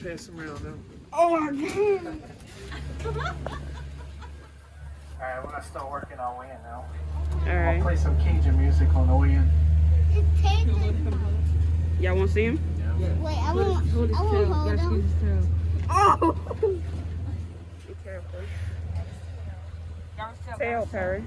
pass them around now. Oh my God. Alright, we're gonna start working our way in now. Alright. I'll play some Cajun music on the way in. Y'all want to see him? Yeah. Wait, I want to hold him. Oh! Be careful. Tail, Perry.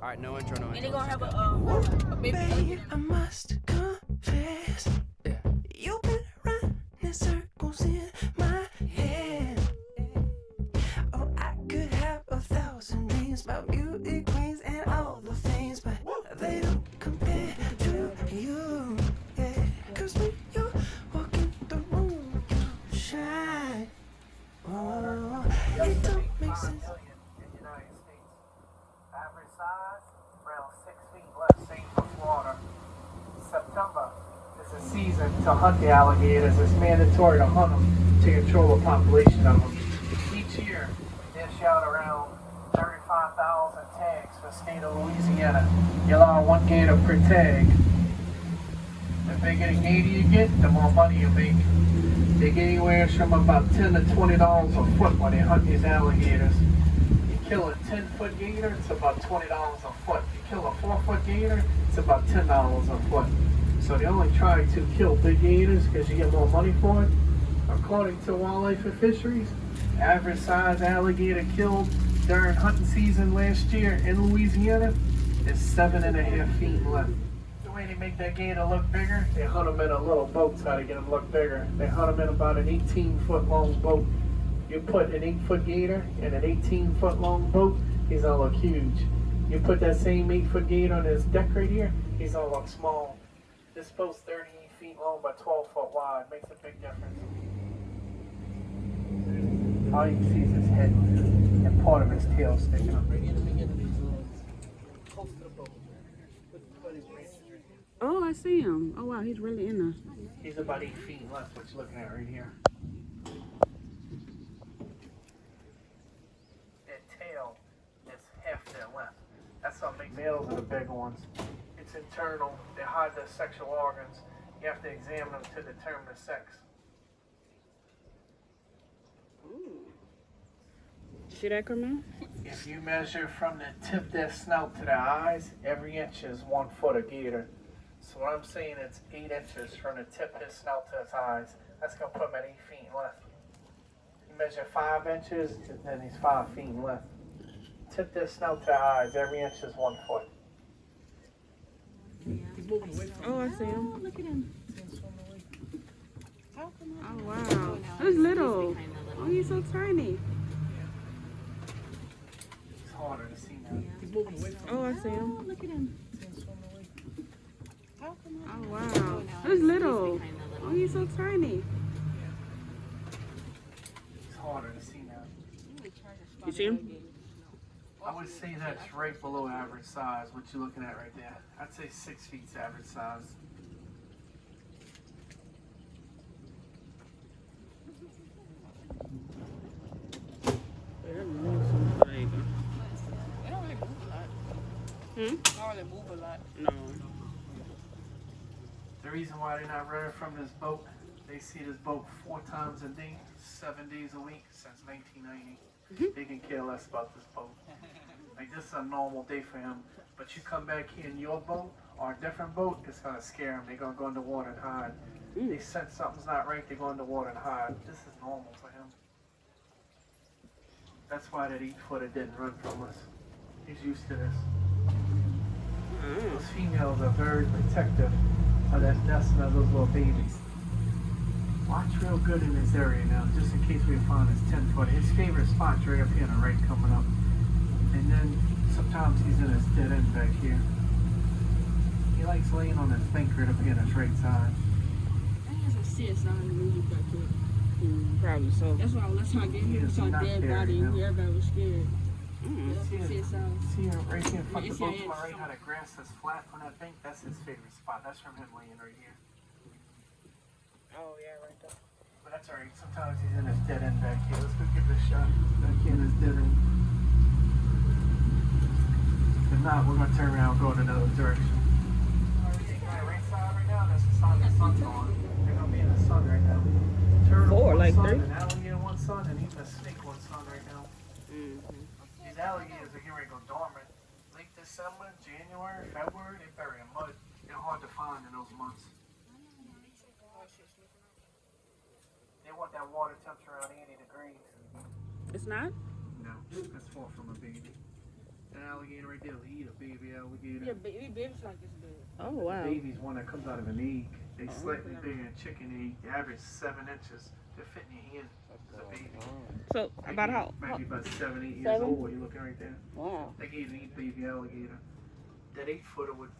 Alright, no intro, no intro. And they're gonna have a baby. Babe, I must confess, you've been running circles in my head. Oh, I could have 1,000 dreams about beauty queens and all the things, but they don't compare to you. Yeah, 'cause when you walk in the room, you shine. Oh, it don't make sense. Average size, around 6 feet less, safe for Florida. September is a season to hunt the alligators. It's mandatory to hunt them to control the population of them. Each year, we dish out around 35,000 tags for the state of Louisiana. You allow 1 gator per tag. The bigger the gator you get, the more money you make. They get anywhere from about $10 to $20 a foot when they hunt these alligators. Kill a 10-foot gator, it's about $20 a foot. You kill a 4-foot gator, it's about $10 a foot. So they only try to kill big gators because you get more money for it. According to Wildlife and Fisheries, average size alligator killed during hunting season last year in Louisiana is 7.5 feet in length. The way they make that gator look bigger, they hunt them in a little boat to get them look bigger. They hunt them in about an 18-foot long boat. You put an 8-foot gator in an 18-foot long boat, he's gonna look huge. You put that same 8-foot gator on his deck right here, he's gonna look small. This boat's 38 feet long by 12 foot wide, makes a big difference. All you can see is his head and part of his tail sticking up right in the beginning of his legs. Close to the boat. Put his branches right here. Oh, I see him. Oh, wow, he's really in there. He's about 8 feet left, what you're looking at right here. That's what makes males are the big ones. It's internal. They hide their sexual organs. You have to examine them to determine the sex. Ooh. See that, Carmel? If you measure from the tip of their snout to their eyes, every inch is 1 foot of gator. So what I'm saying, it's 8 inches from the tip of his snout to his eyes. That's going to put him at 8 feet in length. You measure 5 inches, then he's 5 feet in length. Tip their snout to their eyes, every inch is 1 foot. Oh, I see him. Oh, look at him. Oh, wow. He's little. Oh, he's so tiny. It's harder to see now. Oh, I see him. Oh, look at him. Oh, wow. He's little. Oh, he's so tiny. It's harder to see now. You see him? I would say that's right below average size, what you're looking at right there. I'd say 6 feet's average size. They don't really move a lot. Hmm? They don't really move a lot. No. The reason why they're not running from this boat, they see this boat 4 times a day, 7 days a week since 1990. They can care less about this boat. Like, this is a normal day for him. But you come back here in your boat or a different boat, it's gonna scare them. They're gonna go in the water and hide. They sense something's not right, they go in the water and hide. This is normal for him. That's why that 8-footer didn't run from us. He's used to this. Those females are very protective of that nest and of those little babies. Watch real good in this area now, just in case we find his 10-footer. His favorite spot's right up here on the right coming up. And then sometimes he's in his dead end back here. He likes laying on his bank right up here on his right side. I has a CSI in the movie back there. Probably so. That's why I gave him some dead body and everybody was scared. See her right here in front of the boat to my right, how the grass is flat on that bank? That's his favorite spot. That's from him laying right here. Oh, yeah, right there. But that's alright. Sometimes he's in his dead end back here. Let's go give it a shot. in this dead end. If not, we're gonna turn around and go in another direction. Right side right now, that's the sun. The sun's on. They're gonna be in the sun right now. Turtle Four, one like sun, three. an alligator one sun, and even a snake one sun right now. These alligators are getting ready to go dormant. Late December, January, February, they bury in mud. They're hard to find in those months. They want that water temperature around 80 degrees. It's not? No, that's far from a baby. That alligator right there will eat a baby alligator. Yeah, baby's like this big. Oh, wow. The baby's one that comes out of an egg. They slightly bigger than chicken egg. They average 7 inches. They're fitting your hand as a baby. So, about how? Maybe about 7, 8 years 7? old. You're looking right there. Wow. They can even eat baby alligator. That 8-footer would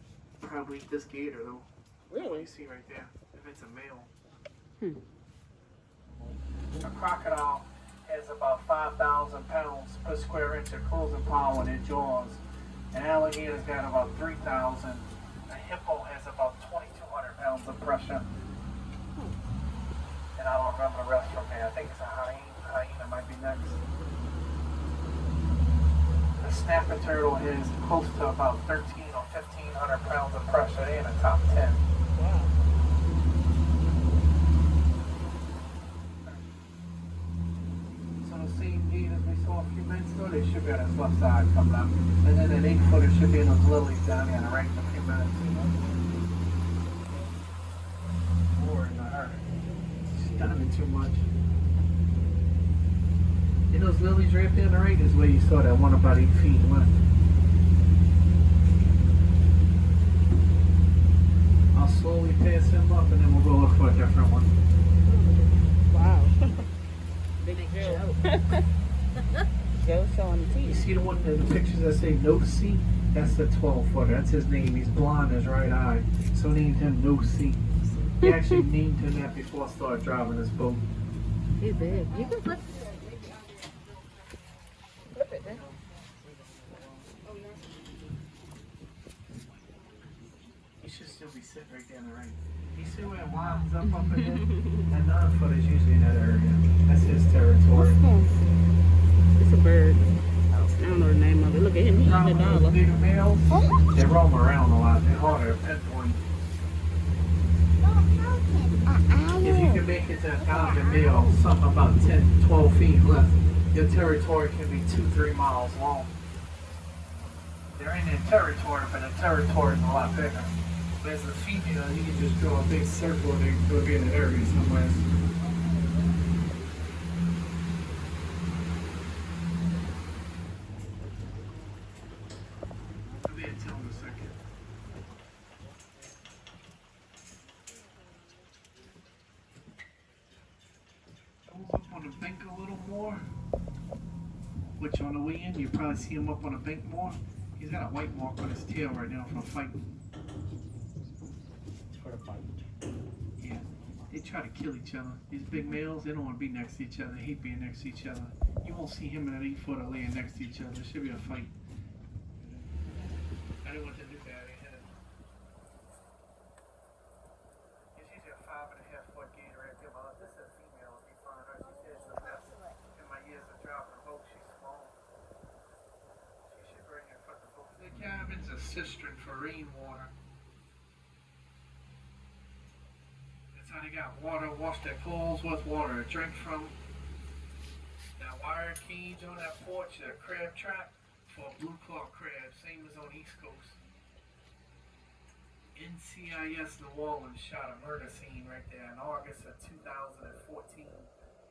probably eat this gator though. What Really? you see right there, if it's a male. A crocodile has about 5,000 pounds per square inch of closing power in their jaws. An alligator's got about 3,000. A hippo has about 2,200 pounds of pressure. And I don't remember the rest from there. I think it's a hyena. Hyena might be next. The snapper turtle has close to about 13 or 1,500 pounds of pressure. They're in the top 10. Wow. So the same gators we saw a few minutes ago, they should be on his left side coming up. And then an 8-footer should be in those lilies down there on the right in a few minutes. Or in the herd. She's diving too much. And those lilies right there on the right is where you saw that one about 8 feet left. I'll slowly pass him up and then we'll go look for a different one. Wow. Big Joe. Joe showing the You teeth. see the one in the pictures that say No C? That's the 12-footer. That's his name. He's blonde, his right eye. So named him No C. He actually named him that before I started driving this boat. He's big. You can flip it, man. He should still be sitting right there on the right. You see where it winds up in here? That 9-footer is usually in that area. That's his territory. It's a bird. I don't know the name of it. Look at him. He's eating a Those dollar. bigger males, they roam around a lot. They're harder to pinpoint. If you can make it to a dominant male, something about 10, 12 feet left, your territory can be 2-3 miles long. They're in their territory, but the territory is a lot bigger. But as a female, you can just draw a big circle and they could be in an area somewhere. I'll be until in a second. Move up on the bank a little more. Which on the way in, you probably see him up on the bank more. He's got a white mark on his tail right now from fighting. For the fight. Yeah, they try to kill each other. These big males, they don't want to be next to each other. They hate being next to each other. You won't see him and that 8-footer laying next to each other. There should be a fight. I didn't want to do that. They hit it. It's usually a 5.5-foot gator right there. But this is a female. If you find her, she says the best. In my years of driving a boat, she's small. She should bring her from the boat. The cabin's a cistern for rainwater. That's how they got water, wash their clothes with, water to drink from. That wire cage on that porch, that crab trap for a blue claw crab, same as on East Coast. NCIS New Orleans shot a murder scene right there in August of 2014. It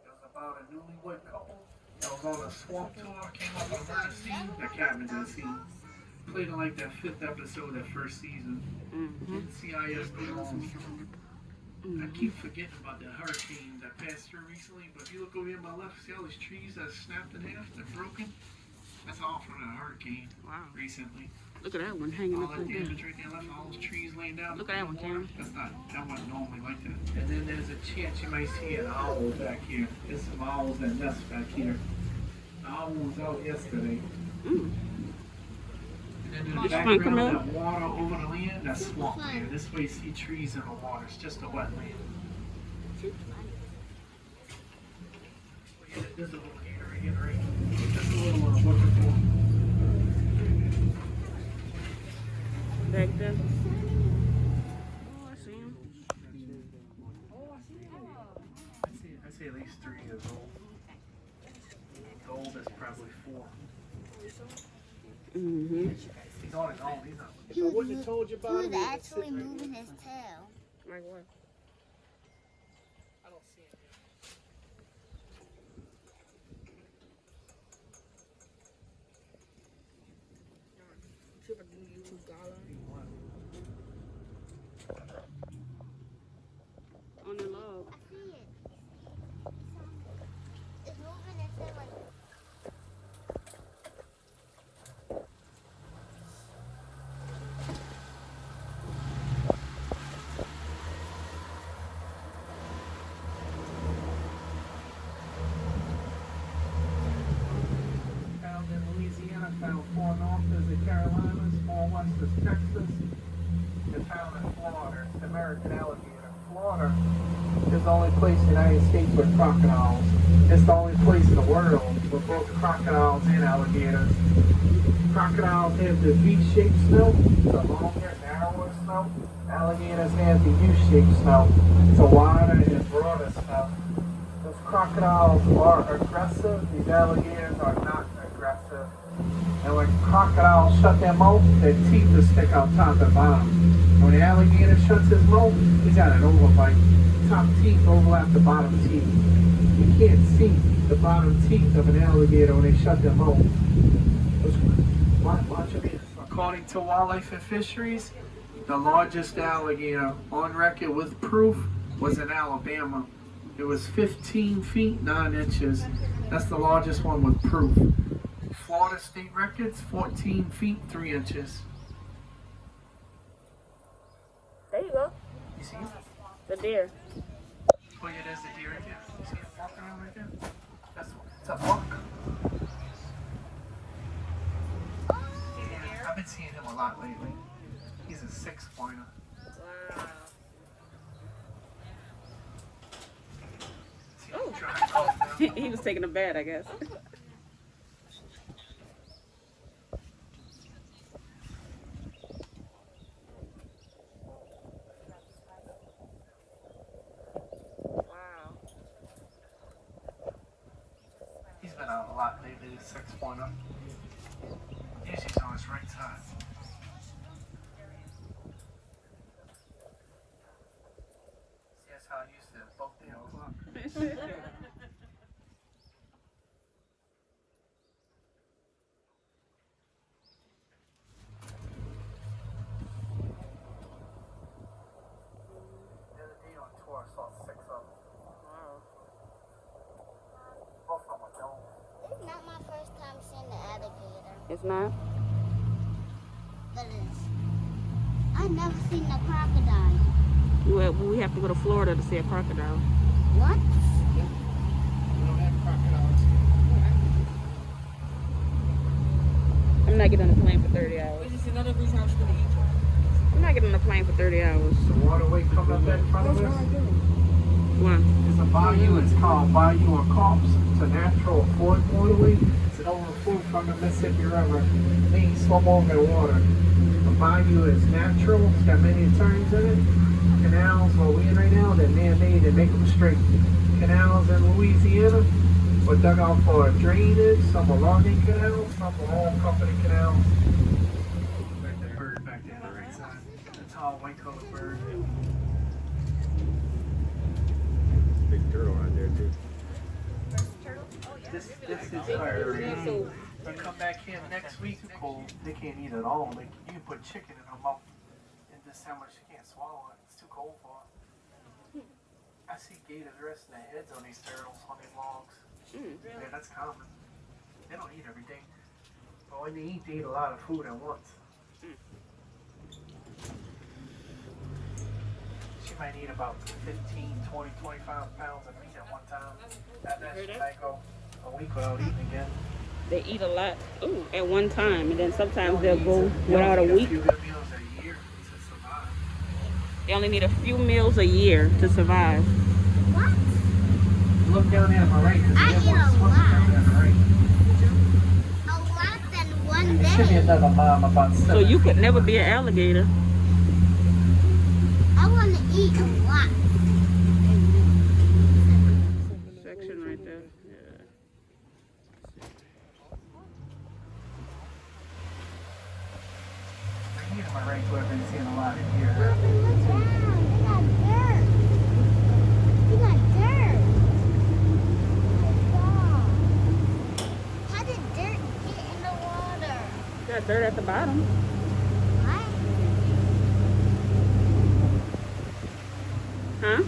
was about a newlywed couple that was on a swamp tour, came up on a murder scene. That cabin did scene. Played in like that 5th episode of that first season. NCIS New Orleans. I keep forgetting about the hurricane that passed through recently, but if you look over here on my left, see all these trees that snapped in half, they're broken? That's all from that hurricane recently. Look at that one hanging All up that right there. damage right there left, all those trees laying down. Look at that one, Karen. That wasn't normally like that. And then there's a chance you might see an owl back here. There's some owls that nest back here. The owl was out yesterday. Mm. And then in the Did you find background, Camilla? that water over the land, that's swamp land. This way you see trees in the water. It's just a wetland. Look at the visible gator right here, right? there's probably 4. Mm-hmm. He's on his own. He's not. If He I was wouldn't have told you about him, he would sit actually right moving here. his tail. Like what? I don't see him here. On the log. I see it. It's moving its tail like Found in Louisiana, found 4 north is the Carolinas, 4 west is Texas, and found in Florida, the American alligator. Florida is the only place in the United States with crocodiles. It's the only place in the world with both crocodiles and alligators. Crocodiles have the V-shaped snout, the longer, narrower snout. Alligators have the U-shaped snout, the wider and broader snout. Those crocodiles are aggressive, these alligators are not aggressive. And when crocodiles shut their mouth, their teeth will stick out top and bottom. And when the alligator shuts his mouth, he's got an overbite. Top teeth overlap the bottom teeth. You can't see the bottom teeth of an alligator when they shut their mouth. Watch it. According to Wildlife and Fisheries, the largest alligator on record with proof was in Alabama. It was 15 feet 9 inches. That's the largest one with proof. Florida state records 14 feet 3 inches. There you go. You see it? The deer. Oh yeah, there's the deer right there. You see it walking around right there? It's a buck. Yeah, I've been seeing him a lot lately. He's a 6-pointer. Wow. See him trying to calm down. He was taking a bath, I guess. Wow. He's been out a lot lately, he's 6-pointer. Usually he's on his right side. See, that's how I used to both the o'clock. The other day on tour, I saw 6 of them. Wow. Both of them were dome. It's not my first time seeing the alligator, It's not? but it's. I've never seen a crocodile. Well, we have to go to Florida to see a crocodile. What? We don't have crocodiles here. I'm not getting on a plane for 30 hours. This is another reason I was going to eat I'm not getting on a plane for 30 hours. The waterway coming up in front of us What? is a bayou. It's called Bayou or Corpse. It's a natural flood waterway. It's an overflow from the Mississippi River. They swim over the water. The bayou is natural. It's got many turns in it. Canals where we're in right now, they're man-made. They make them straight. Canals in Louisiana were dug out for drainage. Some are logging canals. Some are all company canals. Right there, bird back there on the right side. A tall white-colored bird. Big turtle right there too. This is our you come back here next week, Nicole, they can't eat it all. Like, you can put chicken in their mouth in December, she can't swallow it. It's too cold for her. I see gators resting their heads on these turtles, on these logs. Yeah, that's common. They don't eat every day. But when they eat a lot of food at once. She might eat about 15, 20, 25 pounds of meat at one time. After that, she might go a week without eating again. They eat a lot at one time, and then sometimes they'll go without a week. Few good meals a year to survive. They only need a few meals a year to survive. What? Look down there on my right. I There's eat more a swimming lot. down there on the right. A lot than one There should be day. another mom about 7. So you could never be an alligator. I want to eat a lot. Section right there. Yeah. That's what I've been seeing a lot in here. Mommy, what's that? You got dirt. Wow. How did dirt get in the water? Got dirt at the bottom. What? Huh?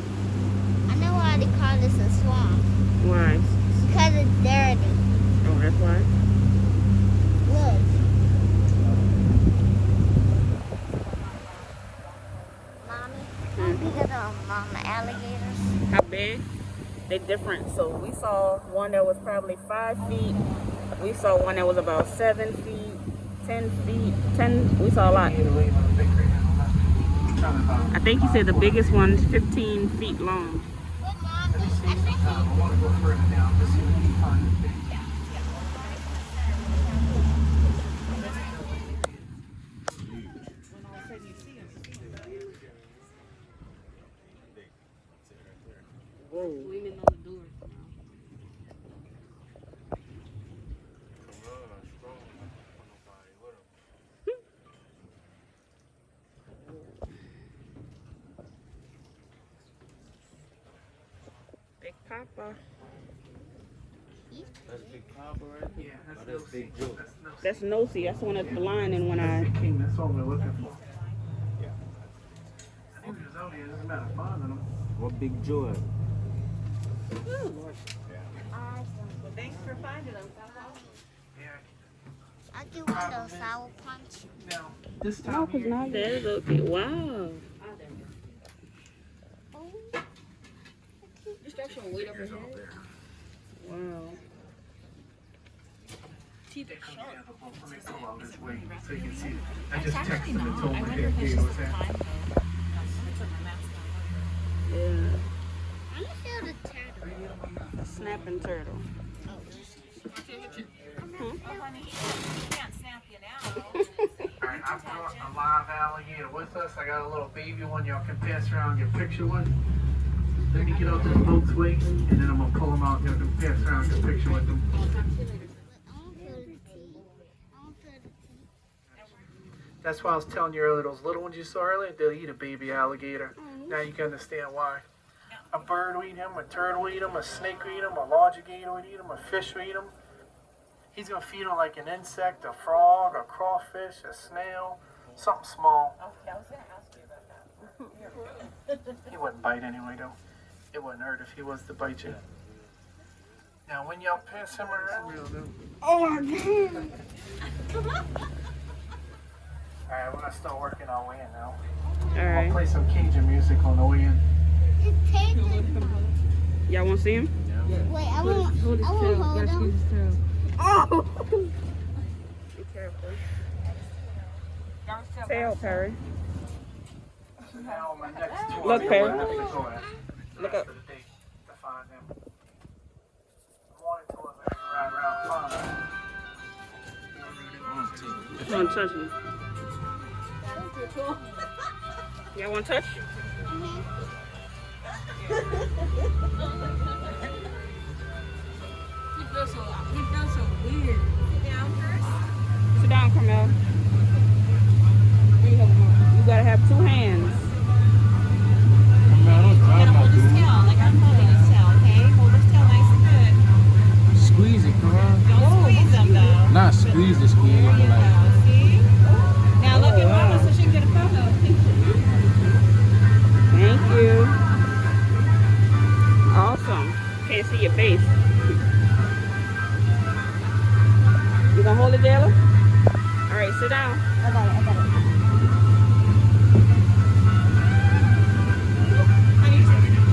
I know why they call this a swamp. Why? Because it's dirty. Oh, that's why. Look. Mommy, how big are the alligators? How big? They different. So we saw one that was probably 5 feet. We saw one that was about 7 feet, 10 feet, 10. We saw a lot. I think he said the biggest one's 15 feet long. But Mommy, I think I want to go further down to see what you find. Whoa. Leaning on the door. Big Papa. That's Big Papa right there. Yeah, Oh, that's Big Joe. That's nosy. That's the one that's blind in one That's eye. the king. That's all we're looking for. Yeah. I think there's out here. It doesn't matter finding them. What Big Joe at? Well, thanks for finding them. Yeah. I'll do one of those sour punch. Now, this No, time because here, not there. Okay. Wow. Oh, Just start showing weight up here's ahead. all there. Wow. Teeth They are come sharp. together. Well, let me pull out this way so you can see. I just texted them and told them where the was at. Yeah. I'm gonna feel the turtle. Snapping turtle. Alright, I brought a live alligator with us. I got a little baby one y'all can pass around and get a picture with. Let me get out this boat's way, and then I'm gonna pull them out and y'all can pass around and get a picture with them. I want to feel the teeth. I want to feel the teeth. That's why I was telling you earlier, those little ones you saw earlier, they'll eat a baby alligator. Now you can understand why. A bird will eat him, a turtle will eat him, a snake will eat him, a alligator will eat him, a fish will eat him. He's gonna feed on like an insect, a frog, a crawfish, a snail, something small. Okay, I was going to ask you about that. He wouldn't bite anyway though. It wouldn't hurt if he was to bite you. Now when y'all pass him around, Oh my god. alright, we're gonna start working our way in now. All I'll right. play some Cajun music on the way in. It's taking. Y'all want to see him? Wait, I won't hold him. Oh! Be careful. Tail, Perry. So now my next tour, Look, we're Perry. gonna have to go at the Look rest up. of the day to find him. Morning tours, we're gonna ride around and find him. Don't touch me. Y'all want to touch? He feels so weird. Sit down, Carmel. You gotta have 2 hands. Man, don't drive my dude. Like I'm holding his tail, okay? Hold his tail nice and good. Squeeze it, come on. Don't squeeze him though. Not squeeze the squeeze. There you Like, go, see? Now look at wow. Mama so she can get a photo. Thank you. Awesome. Can't see your face. You gonna hold it, Jayla? All right, sit down. I got it.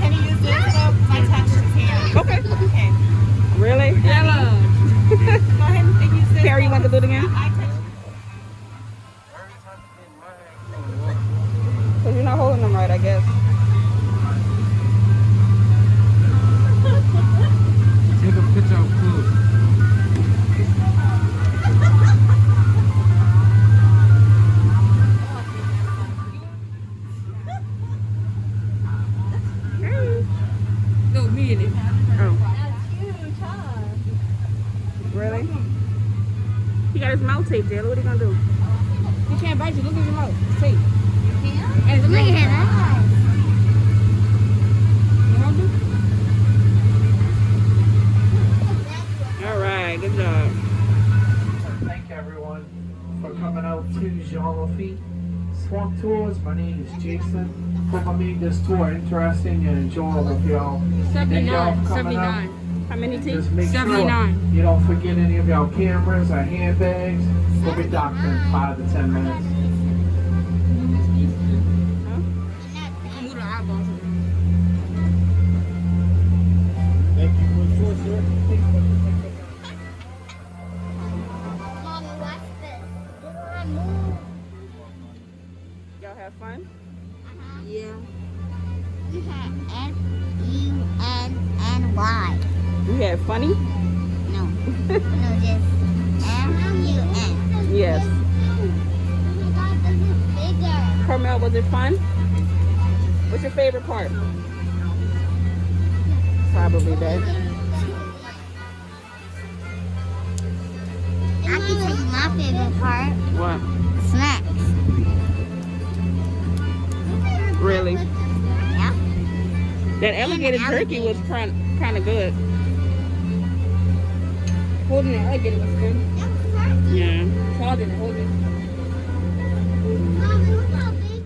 Can you use this? I touched his hand. Okay. Okay. Really? Hello. Go ahead and use this. Perry, you want to do it again? I touched. Because you're not holding them right, I guess. take a picture up close. No, me and it. Oh, That's huge, huh? really? He got his mouth taped, Jayla. What are you gonna do? He can't bite you. Look at your mouth. See. Yeah. And it's Look really at fast. that. You want to? All right. Good job. Thank everyone for coming out to Lafitte Swamp Tours. My name is Jason. Hope I made this tour interesting and enjoyable for y'all. Thank y'all for coming out. How many teeth? Just make 79. sure you don't forget any of y'all cameras or handbags. We'll be docked in 5 to 10 minutes. Move the eyeballs. Thank you for the tour, sir. Mommy, watch this. Do I move? Y'all have fun? Yeah. We had F-U-N-N-Y. We had funny? No. No, just F-U-N. Yes. Oh my God, this is bigger. Carmel, was it fun? What's your favorite part? Probably that. I can tell you my favorite part. What? Snacks. Really? Yeah. That alligator jerky was kind of good. Holding the alligator was good. That was turkey. Yeah. Charles didn't hold it. Mommy, look how big.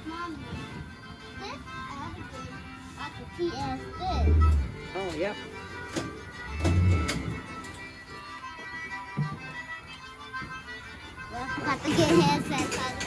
Mommy, this alligator got the teeth as this. Oh, yep. Got to get hand sanitizer.